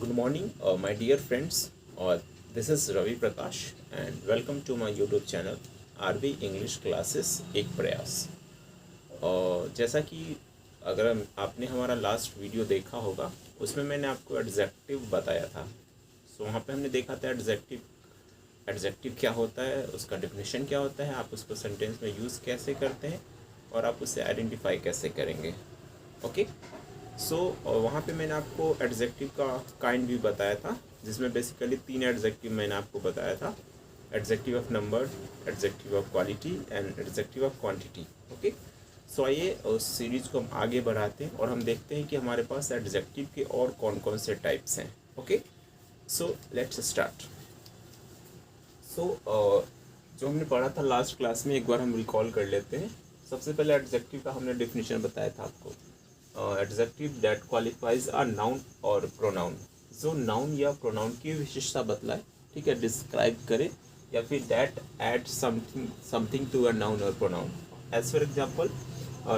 Good morning, my dear friends. This is Ravi Prakash and welcome to my YouTube channel RV English Classes एक प्रयास। जैसा कि अगर आपने हमारा लास्ट वीडियो देखा होगा उसमें मैंने आपको एडजेक्टिव बताया था। सो वहाँ पे हमने देखा था एडजेक्टिव क्या होता है, उसका डेफिनेशन क्या होता है, आप उसको सेंटेंस में यूज़ कैसे करते हैं और आप उसे आइडेंटिफाई कैसे करेंगे। ओके, सो वहाँ पे मैंने आपको एडजेक्टिव का काइंड भी बताया था, जिसमें बेसिकली 3 एडजेक्टिव मैंने आपको बताया था। Adjective of number, adjective of quality and adjective of quantity. Okay, so आइए उस सीरीज को हम आगे बढ़ाते हैं और हम देखते हैं कि हमारे पास एडजेक्टिव के और कौन कौन से टाइप्स हैं। Okay, so let's start. So जो हमने पढ़ा था लास्ट क्लास में एक बार हम रिकॉल कर लेते हैं। सबसे पहले एडजेक्टिव का हमने डेफिनेशन बताया था आपको। Adjective that qualifies a noun और प्रोनाउन, जो नाउन या प्रोनाउन की विशेषता बतलाए, ठीक है, डिस्क्राइब करे, या फिर that add something to a noun और pronoun. As for example,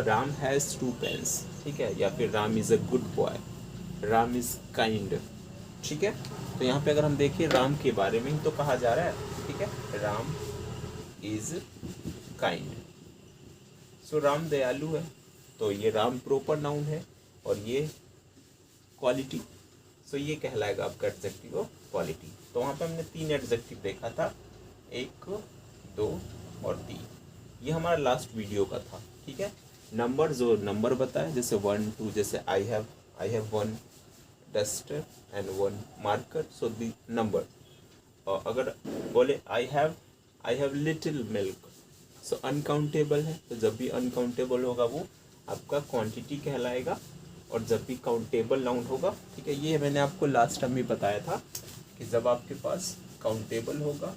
Ram has 2 pens, ठीक है, या फिर Ram is a good boy, Ram is kind. ठीक है, तो यहाँ पे अगर हम देखें राम के बारे में ही तो कहा जा रहा है, ठीक है, राम इज़ काइंड। सो राम दयालु है, तो ये राम प्रॉपर नाउन है और ये क्वालिटी। सो ये कहलाएगा आपका एडजेक्टिव ऑफ क्वालिटी। तो वहाँ पे हमने 3 एडजेक्टिव देखा था, 1, 2 और 3। ये हमारा लास्ट वीडियो का था। ठीक है, नंबर जो नंबर बताए, जैसे 1, 2, जैसे I have 1 duster and 1 marker, so the number. और अगर बोले I have little milk, so uncountable है, तो जब भी अनकाउंटेबल होगा वो आपका क्वांटिटी कहलाएगा, और जब भी काउंटेबल नाउन होगा, ठीक है, ये मैंने आपको लास्ट टाइम भी बताया था कि जब आपके पास काउंटेबल होगा,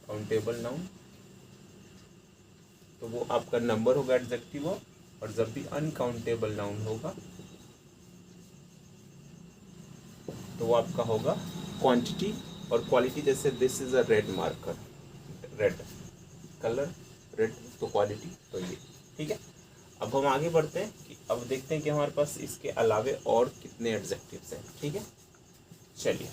काउंटेबल नाउन, तो वो आपका नंबर होगा एडजेक्टिव ऑफ, और जब भी अनकाउंटेबल नाउन होगा तो वो आपका होगा क्वांटिटी और क्वालिटी। जैसे this is a red marker, red colour, red, तो क्वालिटी तो ये। ठीक है, अब हम आगे बढ़ते हैं कि अब देखते हैं कि हमारे पास इसके अलावे और कितने एडजेक्टिव्स हैं। ठीक है, चलिए।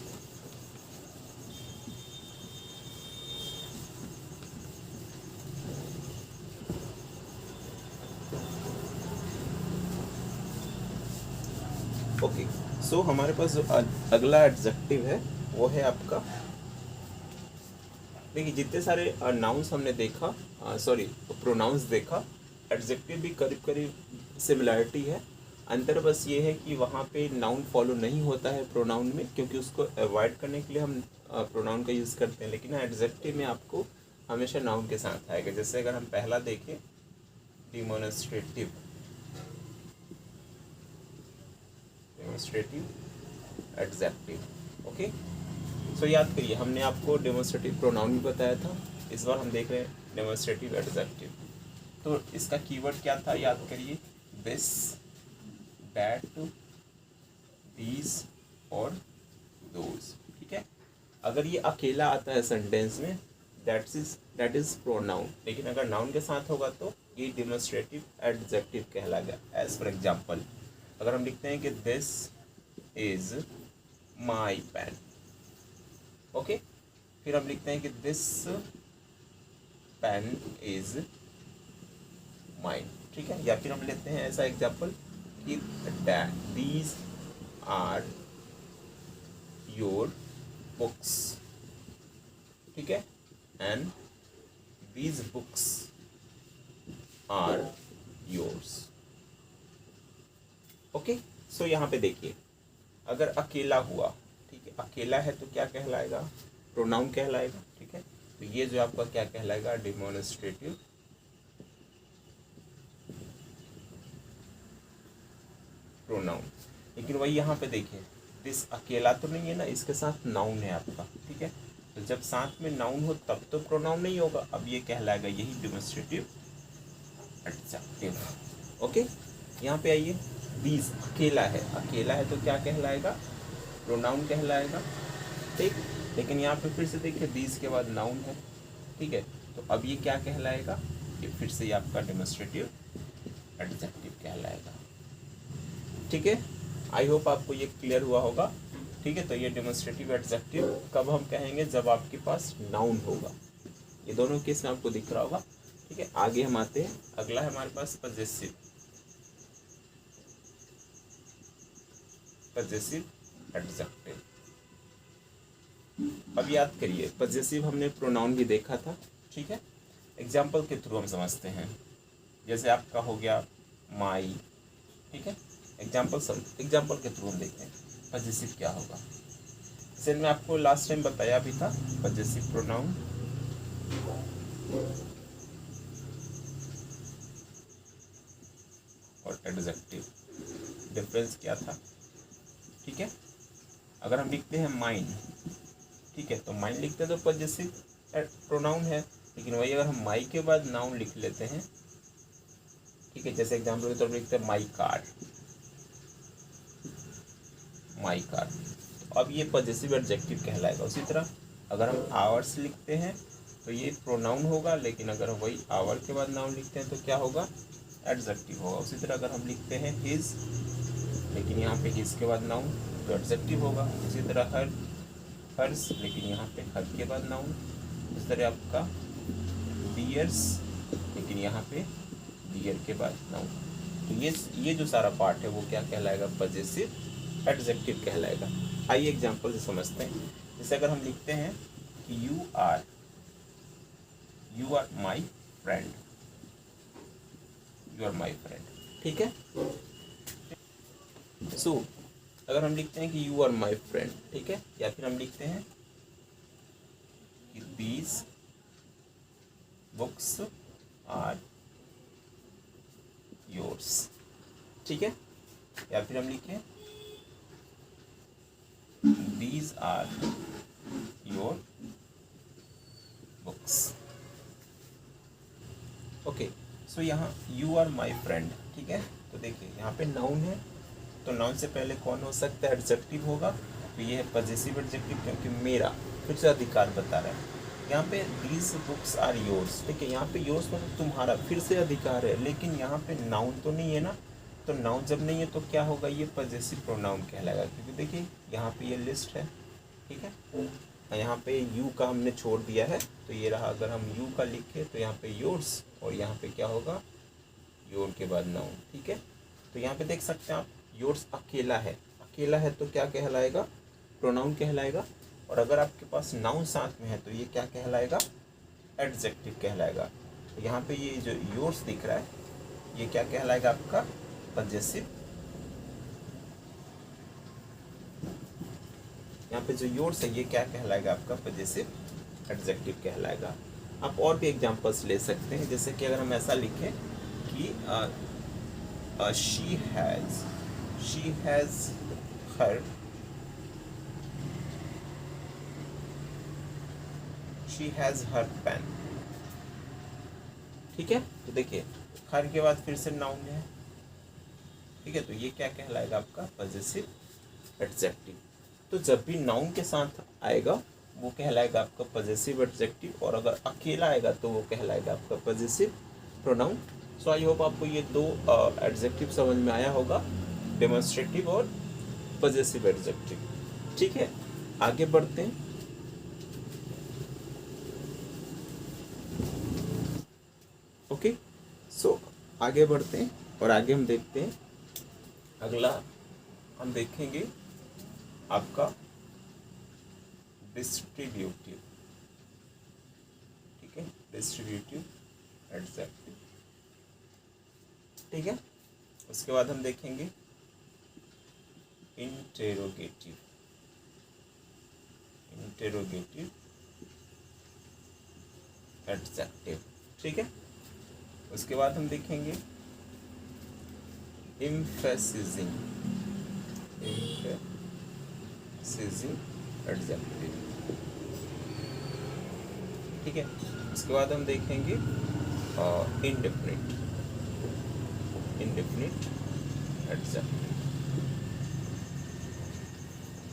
ओके, सो हमारे पास जो अगला एडजेक्टिव है वो है आपका, देखिए जितने सारे नाउन्स हमने देखा, सॉरी प्रोनाउंस देखा, एडजेक्टिव भी करीब करीब सिमिलैरिटी है। अंतर बस ये है कि वहाँ पे नाउन फॉलो नहीं होता है प्रोनाउन में, क्योंकि उसको अवॉइड करने के लिए हम प्रोनाउन का यूज़ करते हैं, लेकिन एडजेक्टिव में आपको हमेशा नाउन के साथ आएगा। जैसे अगर हम पहला देखें, डिमॉन्स्ट्रेटिव, एडजेक्टिव। ओके, सो याद करिए, हमने आपको डेमोन्स्ट्रेटिव प्रोनाउन भी बताया था, इस बार हम देख रहे हैं डेमोन्स्ट्रेटिव एडजेक्टिव। तो इसका कीवर्ड क्या था, याद करिए, दिस, दैट, दीज और दोज। ठीक है, अगर ये अकेला आता है सेंटेंस में, दैट इज प्रोनाउन, लेकिन अगर नाउन के साथ होगा तो ये डेमोन्स्ट्रेटिव एडजेक्टिव कहलाएगा। एज फॉर एग्जाम्पल, अगर हम लिखते हैं कि this is my pen, okay, फिर हम लिखते हैं कि दिस पेन इज माइन, ठीक है, या फिर हम लेते हैं ऐसा एग्जाम्पल कि दीज आर योर बुक्स, ठीक है, and these books are yours. Okay, so यहाँ पे देखिए, अगर अकेला हुआ, ठीक है, अकेला है तो क्या कहलाएगा, प्रोनाउन कहलाएगा। ठीक है, तो ये जो आपका क्या कहलाएगा, डेमोन्स्ट्रेटिव प्रोनाउन। लेकिन वही यहाँ पे देखिए, दिस अकेला तो नहीं है ना, इसके साथ नाउन है आपका। ठीक है, तो जब साथ में नाउन हो तब तो प्रोनाउन नहीं होगा, अब ये कहलाएगा यही डेमोन्स्ट्रेटिव एडजेक्टिव। ओके, यहाँ पे आइए, दीज अकेला है तो क्या कहलाएगा, प्रोनाउन कहलाएगा। ठीक, लेकिन यहाँ पे फिर से देखिए, दीज के बाद नाउन है। ठीक है, तो अब ये क्या कहलाएगा, ये फिर से आपका डेमोन्स्ट्रेटिव एडजेक्टिव कहलाएगा। ठीक है, आई होप आपको ये क्लियर हुआ होगा। ठीक है, तो ये डेमोन्स्ट्रेटिव एडजेक्टिव कब हम कहेंगे, जब आपके पास नाउन होगा। ये दोनों केस में आपको दिख रहा होगा। ठीक है, आगे हम आते हैं, अगला है हमारे पास पजेसिव। पजेसिव एडजेक्टिव, अब याद करिए पजेसिव हमने प्रोनाउन भी देखा था। ठीक है, एग्जाम्पल के थ्रू हम समझते हैं। जैसे आपका हो गया माई, ठीक है, एग्जाम्पल के थ्रू हम देखते हैं पजेसिव क्या होगा। जैसे मैं आपको लास्ट टाइम बताया भी था, पजेसिव प्रोनाउन और एडजेक्टिव डिफरेंस क्या था। ठीक है, अगर हम लिखते हैं माइन, ठीक है, तो माइन लिखते हैं तो पजेसिव प्रोनाउन है, लेकिन वही अगर हम माई के बाद नाउन लिख लेते हैं, ठीक है, जैसे एग्जाम्पल के तौर पर लिखते हैं माई कार, माई कार, तो अब ये पजेसिव एडजेक्टिव कहलाएगा। उसी तरह अगर हम आवर्स लिखते हैं तो ये प्रोनाउन होगा, लेकिन अगर वही आवर के बाद नाउन लिखते हैं तो क्या होगा, एडजेक्टिव होगा। उसी तरह अगर हम लिखते हैं हिज, लेकिन यहाँ पे हिज के बाद नाउन, तो एडजेक्टिव होगा। इसी तरह हर, हर्स, लेकिन यहाँ पे हर के बाद नाउन। इस तरह आपका डियर्स, लेकिन यहाँ पे डियर के बाद नाउन। तो ये जो सारा पार्ट है वो क्या कहलाएगा, पजेसिव एडजेक्टिव कहलाएगा। आइए एग्जांपल से समझते हैं। जैसे अगर हम लिखते हैं कि you are my friend, you are my friend, ठीक है। सो अगर हम लिखते हैं कि यू आर माई फ्रेंड, ठीक है, या फिर हम लिखते हैं कि दीज बुक्स आर योर्स, ठीक है, या फिर हम लिखें these are your books. Okay, so यहाँ यू आर माई फ्रेंड, ठीक है, तो देखिए यहाँ पे नाउन है, तो नाउन से पहले कौन हो सकता है, एडजेक्टिव होगा। तो ये है पजेसिव एडजेक्टिव, क्योंकि मेरा फिर से अधिकार बता रहा है। यहाँ पे दीज बुक्स आर योर्स, ठीक है, यहाँ पे योर्स मतलब तुम्हारा, फिर से अधिकार है, लेकिन यहाँ पे नाउन तो नहीं है ना। तो नाउन जब नहीं है तो क्या होगा, ये पजेसिव प्रोनाउन कहलाएगा। क्योंकि देखिए यहाँ पे ये लिस्ट है, ठीक है, यहाँ पे यू का हमने छोड़ दिया है, तो ये रहा। अगर हम यू का लिखे तो यहाँ पे योर्स, और यहाँ पे क्या होगा, योर के बाद नाउन, ठीक है। तो यहाँ पे देख सकते हैं आप, योर्स अकेला है तो क्या कहलाएगा, प्रोनाउन कहलाएगा। और अगर आपके पास नाउन साथ में है तो ये क्या कहलाएगा, एडजेक्टिव कहलाएगा। तो यहाँ पे ये जो योर्स दिख रहा है, ये क्या कहलाएगा, आपका पजेसिव। यहाँ पे जो योर्स है ये क्या कहलाएगा, आपका पजेसिव एडजेक्टिव कहलाएगा। आप और भी एग्जांपल्स ले सकते हैं। जैसे कि अगर हम ऐसा लिखें कि शी हैज़ हर पेन, ठीक है, तो देखिए हर के बाद फिर से नाउन है, ठीक है, तो ये क्या कहलाएगा, आपका पजेसिव एडजेक्टिव। तो जब भी नाउन के साथ आएगा वो कहलाएगा आपका पजेसिव एडजेक्टिव, और अगर अकेला आएगा तो वो कहलाएगा आपका possessive pronoun. So I hope आपको ये दो एडजेक्टिव समझ में आया होगा, डेमोन्स्ट्रेटिव और पजेसिव एडजेक्टिव, ठीक है। आगे बढ़ते हैं। ओके, सो आगे बढ़ते हैं और आगे हम देखते हैं, अगला हम देखेंगे आपका डिस्ट्रीब्यूटिव, ठीक है, डिस्ट्रीब्यूटिव एडजेक्टिव, ठीक है। उसके बाद हम देखेंगे इंटेरोगेटिव एडजेक्टिव, ठीक है। उसके बाद हम देखेंगे एम्फेसिजिंग एडजेक्टिव, ठीक है। उसके बाद हम देखेंगे इंडेफिनिट एडजेक्टिव।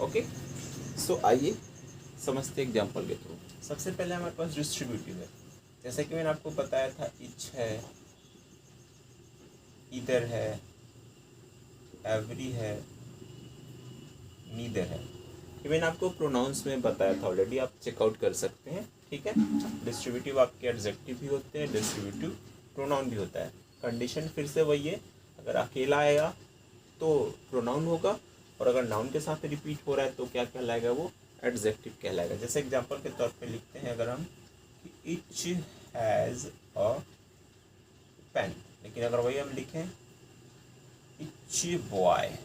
ओके, सो आइए समझते एग्जाम्पल के थ्रू। सबसे पहले हमारे पास डिस्ट्रीब्यूटिव है, जैसे कि मैंने आपको बताया था, इच है, इधर है, एवरी है, नीदर है, ये मैंने आपको प्रोनाउंस में बताया था ऑलरेडी, आप चेकआउट कर सकते हैं, ठीक है। डिस्ट्रीब्यूटिव आपके एडजेक्टिव भी होते हैं, डिस्ट्रीब्यूटिव प्रोनाउन भी होता है। कंडीशन फिर से वही है, अगर अकेला आएगा तो प्रोनाउन होगा, और अगर नाउन के साथ रिपीट हो रहा है तो क्या कहलाएगा, वो एडजेक्टिव कहलाएगा। जैसे एग्जांपल के तौर पे लिखते हैं अगर हम, इच हैज़ अ पेन, लेकिन अगर वही हम लिखें each boy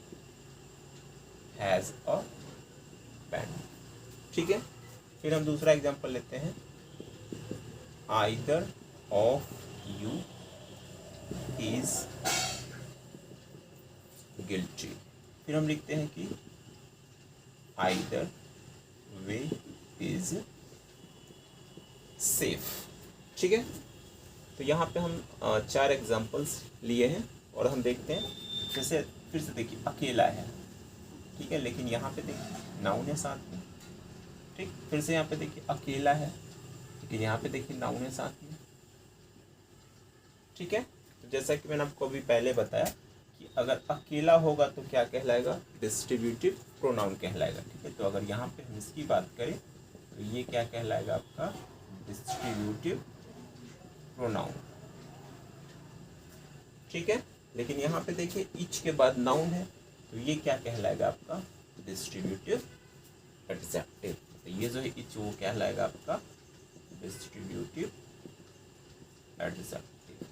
has a pen, ठीक है। फिर हम दूसरा एग्जांपल लेते हैं, either of you is guilty. फिर हम लिखते हैं कि आइदर वे इज सेफ, ठीक है। तो यहाँ पे हम 4 एग्जांपल्स लिए हैं और हम देखते हैं। जैसे फिर से देखिए अकेला है, ठीक है, लेकिन यहाँ पे देखिए नाउन है साथ में, ठीक। फिर से यहाँ पे देखिए अकेला है, लेकिन यहाँ पे देखिए नाउन है साथ में, ठीक है। तो जैसा कि मैंने आपको अभी पहले बताया कि अगर अकेला होगा तो क्या कहलाएगा, डिस्ट्रीब्यूटिव प्रोनाउन कहलाएगा, ठीक है। तो अगर यहाँ पे हम इसकी बात करें तो ये क्या कहलाएगा, आपका डिस्ट्रीब्यूटिव प्रोनाउन, ठीक है। लेकिन यहाँ पे देखिए इच के बाद नाउन है, तो ये क्या कहलाएगा, आपका डिस्ट्रीब्यूटिव एडजेक्टिव। तो ये जो है इच, वो कहलाएगा आपका डिस्ट्रीब्यूटिव एडजेक्टिव,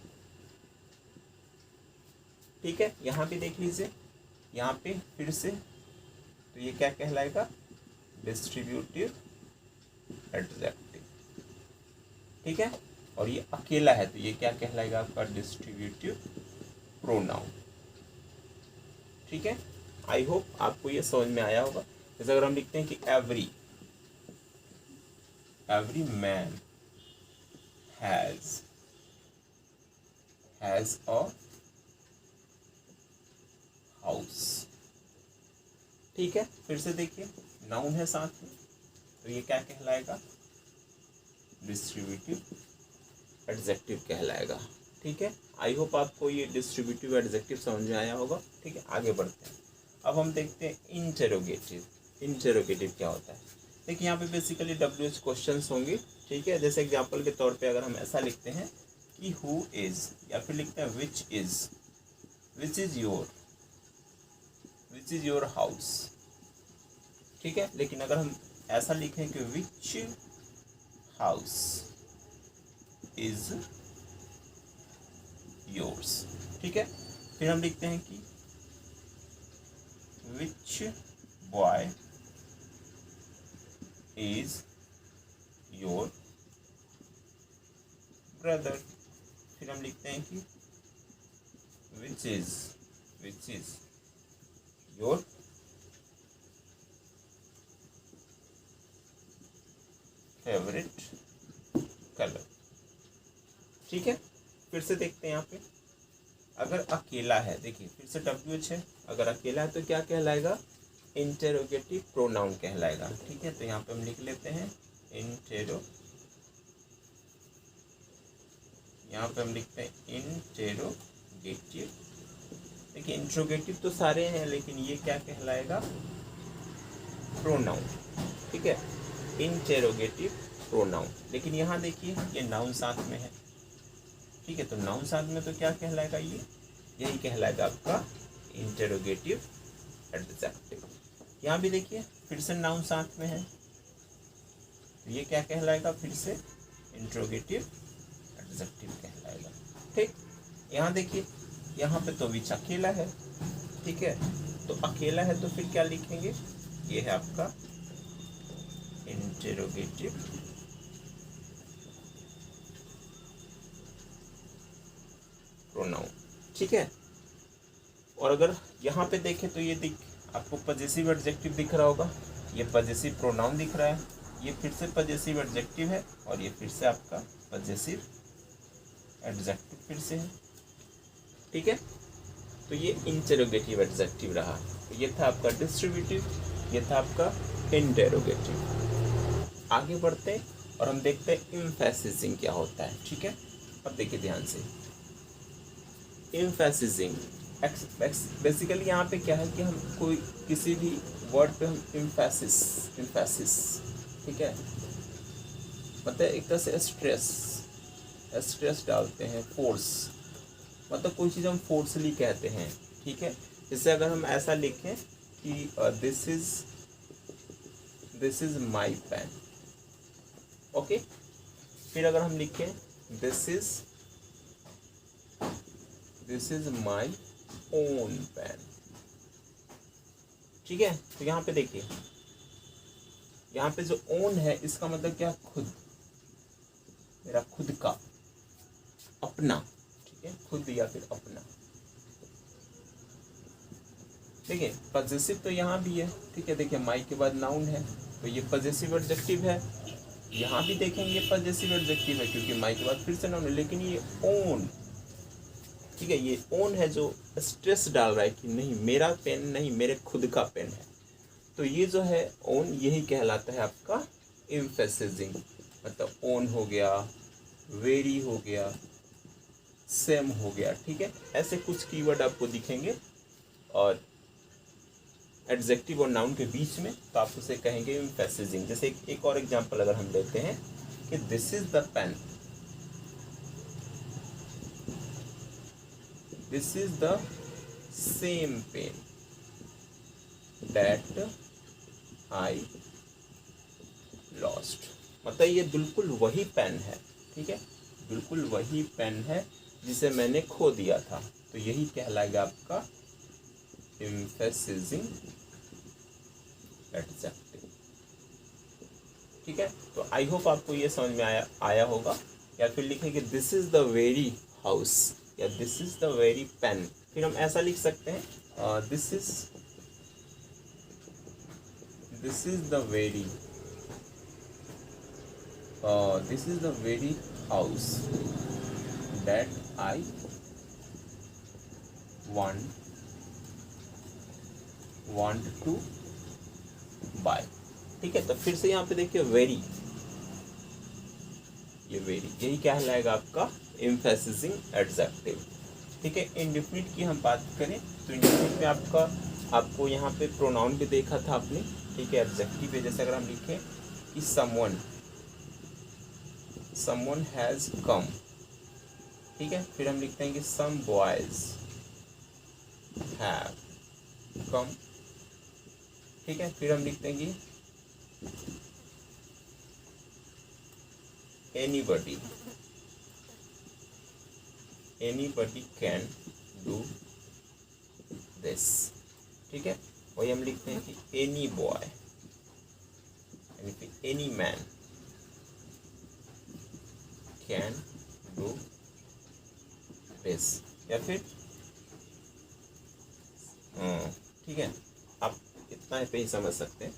ठीक है। यहाँ पे देख लीजिए, यहाँ पे फिर से, तो ये क्या कहलाएगा, डिस्ट्रीब्यूटिव एडजेक्टिव, ठीक है। और ये अकेला है तो ये क्या कहलाएगा, आपका डिस्ट्रीब्यूटिव प्रोनाउन, ठीक है। आई होप आपको ये समझ में आया होगा। जैसे अगर हम लिखते हैं कि every man has a house, ठीक है। फिर से देखिए नाउन है साथ में, तो ये क्या कहलाएगा, डिस्ट्रीब्यूटिव एडजेक्टिव कहलाएगा, ठीक है। आई होप आपको ये डिस्ट्रीब्यूटिव एडजेक्टिव समझ में आया होगा, ठीक है। आगे बढ़ते हैं। अब हम देखते हैं इंटेरोगेटिव। इंटेरोगेटिव क्या होता है, देखिए यहाँ पे बेसिकली WH क्वेश्चंस होंगे, ठीक है। जैसे एग्जांपल के तौर पे अगर हम ऐसा लिखते हैं कि हु इज, या फिर लिखते हैं विच इज योर हाउस, ठीक है। लेकिन अगर हम ऐसा लिखें कि विच हाउस इज योर्स, ठीक है। फिर हम लिखते हैं कि विच बॉय इज योर ब्रदर। फिर हम लिखते हैं कि which is your favourite colour, ठीक है। फिर से देखते हैं यहाँ पे, अगर अकेला है, देखिए फिर से WH है, अगर अकेला है तो क्या कहलाएगा, इंटेरोगेटिव प्रोनाउन कहलाएगा, ठीक है। तो यहाँ पे हम लिख लेते हैं यहाँ पे हम लिखते हैं इंटेरोगेटिव। देखिए इंट्रोगेटिव तो सारे हैं, लेकिन ये क्या कहलाएगा, प्रोनाउन, ठीक है, इंटेरोगेटिव प्रोनाउन। लेकिन यहाँ देखिए ये नाउन साथ में है, ठीक है। तो नाउन साथ में तो क्या कहलाएगा, ये यही कहलाएगा आपका इंटेरोगेटिव एडजेक्टिव। यहाँ भी देखिए फिर से नाउन साथ में है, तो ये क्या कहलाएगा, फिर से इंट्रोगेटिव एडजेक्टिव कहलाएगा, ठीक। यहाँ देखिए यहाँ पे तो विच अकेला है, ठीक है। तो अकेला है तो फिर क्या लिखेंगे, ये है आपका इंटेरोगेटिव प्रोनाउन, ठीक है। और अगर यहाँ पे देखें तो ये आपको पजेसिव एडजेक्टिव दिख रहा होगा, ये पजेसिव प्रोनाउन दिख रहा है, ये फिर से पजेसिव एडजेक्टिव है, और ये फिर से आपका पजेसिव एडजेक्टिव फिर से है, ठीक है। तो ये इंटेरोगेटिव एडजेक्टिव रहा। तो ये था आपका डिस्ट्रीब्यूटिव, ये था आपका इंटेरोगेटिव। आगे बढ़ते हैं और हम देखते हैं एम्फैसिजिंग क्या होता है, ठीक है। अब देखिए ध्यान से, एम्फैसिजिंग बेसिकली यहाँ पे क्या है कि हम कोई किसी भी वर्ड पे हम इम्फेसिस, ठीक है, मतलब एक तरह से स्ट्रेस डालते हैं, फोर्स, मतलब कोई चीज़ हम फोर्सली कहते हैं, ठीक है। जैसे अगर हम ऐसा लिखें कि this is my pen, okay. फिर अगर हम लिखें this is my own pen, ठीक है। तो यहाँ पे देखिए, यहाँ पे जो ओन है इसका मतलब क्या, खुद, मेरा खुद का, अपना, ठीक है, खुद या फिर अपना, ठीक है। पजेसिव तो यहाँ भी है, ठीक है। देखिए माई के बाद नाउन है तो ये पजेसिव एडजेक्टिव है, यहाँ भी देखेंगे पजेसिव एडजेक्टिव है क्योंकि माई के बाद फिर से नाउन है। लेकिन ये ओन, ठीक है, ये ओन है जो स्ट्रेस डाल रहा है कि नहीं मेरा पेन नहीं, मेरे खुद का पेन है। तो ये जो है ओन, यही कहलाता है आपका एम्फेसिजिंग, मतलब ओन हो गया, वेरी हो गया, सेम हो गया, ठीक है। ऐसे कुछ कीवर्ड आपको दिखेंगे और एडजेक्टिव और नाउन के बीच में, तो आप उसे कहेंगे एम्फेसिजिंग। जैसे एक और एग्जांपल अगर हम लेते हैं कि this is the pen, this is the same pen that I lost, मतलब ये बिल्कुल वही पेन है, ठीक है, बिल्कुल वही पेन है जिसे मैंने खो दिया था। तो यही कहलाएगा आपका एम्फेसिजिंग एडजेक्टिव, ठीक है। तो आई होप आपको ये समझ में आया होगा। या फिर लिखेंगे this is the very house या this is the very pen. फिर हम ऐसा लिख सकते हैं this is the very house that I want to buy, ठीक है। तो फिर से यहाँ पे देखिए वेरी, ये वेरी यही कहलाएगा आपका एम्फेसिजिंग एडजेक्टिव, ठीक है। इंडेफिनिट की हम बात करें तो इंडेफिनिट में आपको यहाँ पे प्रोनाउन भी देखा था आपने, ठीक है, एडजेक्टिव है। जैसे अगर हम लिखें कि समवन हैज कम, ठीक है। फिर हम लिखते हैं कि सम बॉयज हैव कम, ठीक है। फिर हम लिखते हैं कि एनीबडी कैन डू दिस, ठीक है। वही हम लिखते हैं कि एनी बॉय यानी कि any man can do this, या फिर ठीक है, आप इतना पे ही समझ सकते हैं।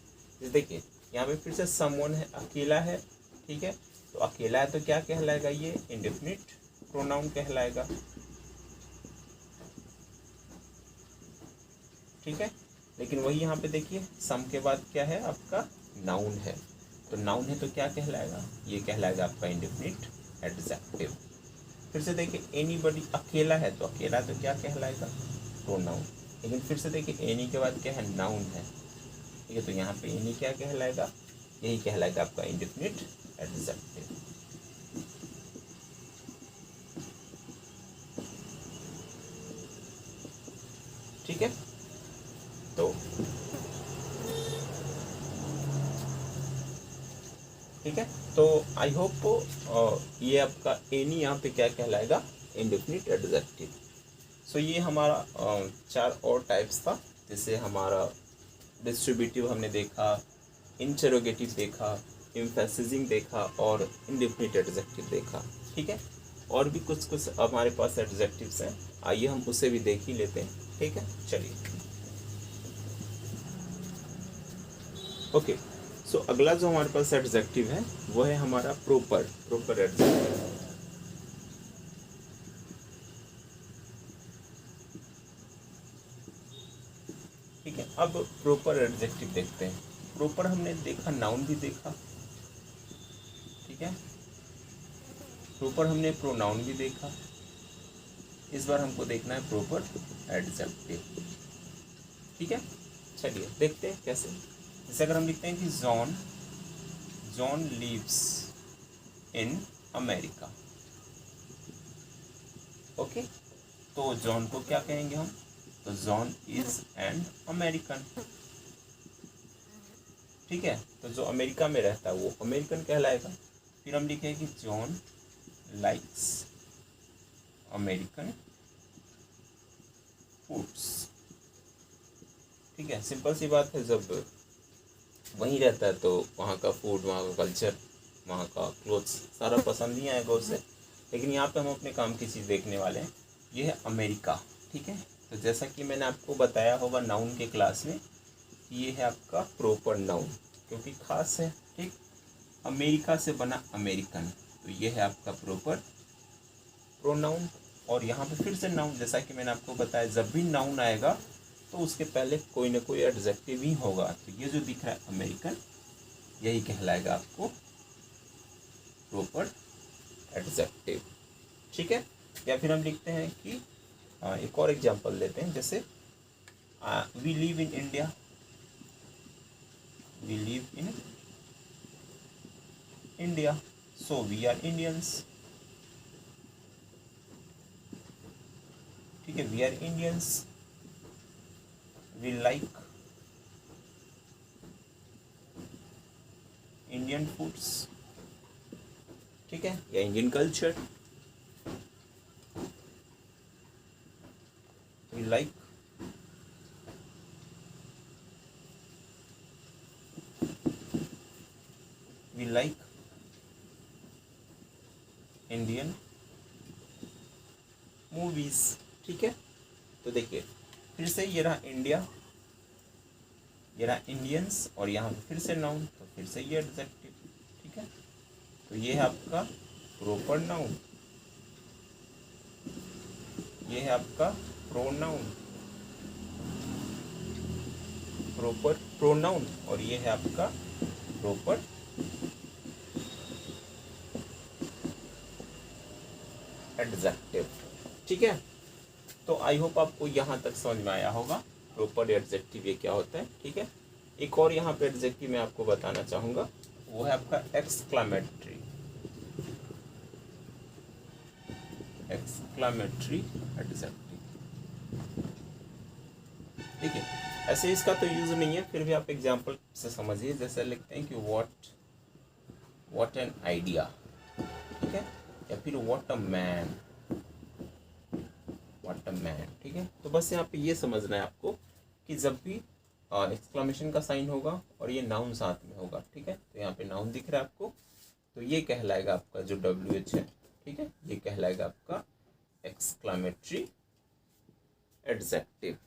देखिए यहाँ पे फिर से समवन है, अकेला है, ठीक है। तो अकेला है तो क्या कहलाएगा, ये इंडेफिनिट प्रोनाउन कहलाएगा, ठीक है। लेकिन वही यहाँ पे देखिए सम के बाद क्या है आपका नाउन है, तो नाउन है तो क्या कहलाएगा, ये कहलाएगा आपका इंडेफिनिट एडजेक्टिव। फिर से देखिए एनीबडी अकेला है तो अकेला तो क्या कहलाएगा, प्रोनाउन। लेकिन फिर से देखिए एनी के बाद क्या है, नाउन है, ठीक है। तो यहाँ पे एनी क्या कहलाएगा, यही कहलाएगा आपका इंडेफिनिट एडजेक्टिव, ठीक है। तो ठीक है, तो आई होप ये आपका एनी यहाँ पे क्या कहलाएगा, इंडेफिनिट एडजेक्टिव। सो ये हमारा 4 और टाइप्स था। जैसे हमारा डिस्ट्रीब्यूटिव हमने देखा, इंटरोगेटिव देखा, एम्फेसिजिंग देखा और इंडेफिनिट एडजेक्टिव देखा, ठीक है। और भी कुछ हमारे पास एडजेक्टिव्स हैं, आइए हम उसे भी देख ही लेते हैं, ठीक है। चलिए ओके। सो अगला जो हमारे पास एडजेक्टिव है वो है हमारा प्रॉपर एडजेक्टिव, ठीक है। अब प्रॉपर एडजेक्टिव देखते हैं। प्रॉपर हमने देखा, नाउन भी देखा, ठीक है। प्रॉपर हमने प्रोनाउन भी देखा, इस बार हमको देखना है प्रॉपर एडजेक्टिव। ठीक है, चलिए देखते हैं कैसे। जैसे अगर हम लिखते हैं कि John lives in America. Okay, तो जॉन को क्या कहेंगे हम? तो जॉन इज एन अमेरिकन। ठीक है, तो जो अमेरिका में रहता है वो अमेरिकन कहलाएगा। फिर हम लिखें कि जॉन लाइक्स अमेरिकन फूड्स। ठीक है, सिंपल सी बात है, जब वहीं रहता है तो वहाँ का फूड, वहाँ का कल्चर, वहाँ का क्लोथ्स सारा पसंद ही आएगा उसे। लेकिन यहाँ पे हम अपने काम की चीज़ देखने वाले हैं, ये है अमेरिका। ठीक है, तो जैसा कि मैंने आपको बताया होगा नाउन के क्लास में, ये है आपका प्रॉपर नाउन, क्योंकि खास है। ठीक, अमेरिका से बना अमेरिकन, तो ये है आपका प्रॉपर प्रोनाउन। और यहाँ पे फिर से नाउन, जैसा कि मैंने आपको बताया, जब भी नाउन आएगा तो उसके पहले कोई ना कोई एडजेक्टिव ही होगा। तो ये जो दिख रहा है अमेरिकन, यही कहलाएगा आपको प्रॉपर एडजेक्टिव। ठीक है, या फिर हम लिखते हैं कि एक और एग्जांपल लेते हैं, जैसे we live in India. We live in India, so we are Indians. ठीक है, we are Indians. We like Indian foods. ठीक है, या Indian culture. We like Indian movies. ठीक है, तो देखिए फिर से ये रहा इंडिया, ये रहा इंडियंस, और यहाँ पे फिर से नाउन, तो फिर से ये एडजेक्टिव। ठीक है, तो ये है आपका प्रॉपर नाउन, ये है आपका प्रोनाउन, प्रॉपर प्रोनाउन, और ये है आपका प्रॉपर एडजेक्टिव। ठीक है, तो आई होप आपको यहाँ तक समझ में आया होगा प्रॉपर एडजेक्टिव ये क्या होता है। ठीक है, एक और यहाँ पे एडजेक्टिव मैं आपको बताना चाहूँगा, वो है आपका एक्सक्लामेटरी। Exclamatory adjective. ठीक है, ऐसे इसका तो यूज नहीं है, फिर भी आप एग्जांपल से समझिए। जैसे लिखते हैं कि व्हाट एन आइडिया। ठीक है, या फिर व्हाट अ मैन। ठीक है, तो बस यहाँ पे ये समझना है आपको कि जब भी एक्सक्लामेशन का साइन होगा और ये नाउन साथ में होगा। ठीक है, तो यहाँ पे नाउन दिख रहा है आपको, तो ये कहलाएगा आपका जो WH है। ठीक है, ये कहलाएगा आपका एक्सक्लामेटरी एडजेक्टिव।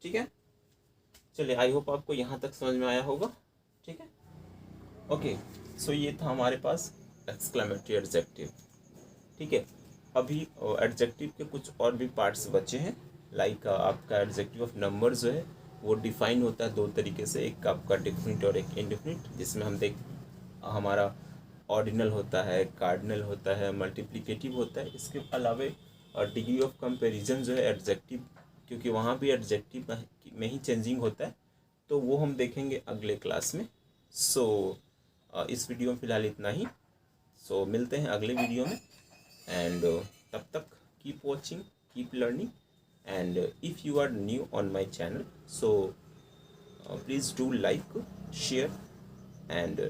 ठीक है, चलिए आई होप आपको यहाँ तक समझ में आया होगा। ठीक है, ओके, सो ये था हमारे पास एक्सक्लामेटरी एडजेक्टिव। ठीक है, अभी एडजेक्टिव के कुछ और भी पार्ट्स बचे हैं, लाइक आपका एडजेक्टिव ऑफ नंबर जो है वो डिफाइन होता है दो तरीके से, एक आपका डेफिनिट और एक इनडेफिनिट, जिसमें हम हमारा ऑर्डिनल होता है, कार्डिनल होता है, मल्टीप्लिकेटिव होता है। इसके अलावा डिग्री ऑफ कंपैरिजन जो है एडजेक्टिव, क्योंकि वहाँ भी एडजेक्टिव में ही चेंजिंग होता है, तो वो हम देखेंगे अगले क्लास में। सो इस वीडियो में फ़िलहाल इतना ही। सो मिलते हैं अगले वीडियो में, एंड तब तक keep watching, keep learning, and if you are new on my channel, so please do like, share and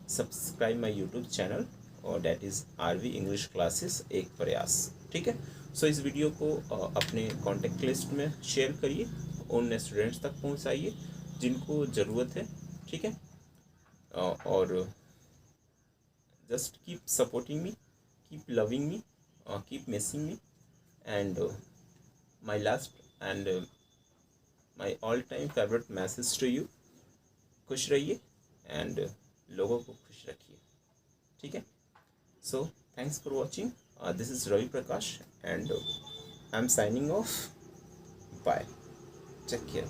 subscribe my YouTube channel, और that is RV English Classes एक प्रयास। ठीक है, सो इस वीडियो को अपने कॉन्टेक्ट लिस्ट में शेयर करिए, उन स्टूडेंट्स तक पहुंचाइए जिनको ज़रूरत है। ठीक है, और just keep supporting me, keep loving me, keep missing me, and my last and my all time favorite message to you, खुश रहिए एंड लोगों को खुश रखिए। ठीक है, so thanks for watching, this is Ravi Prakash and I am signing off, bye, take care.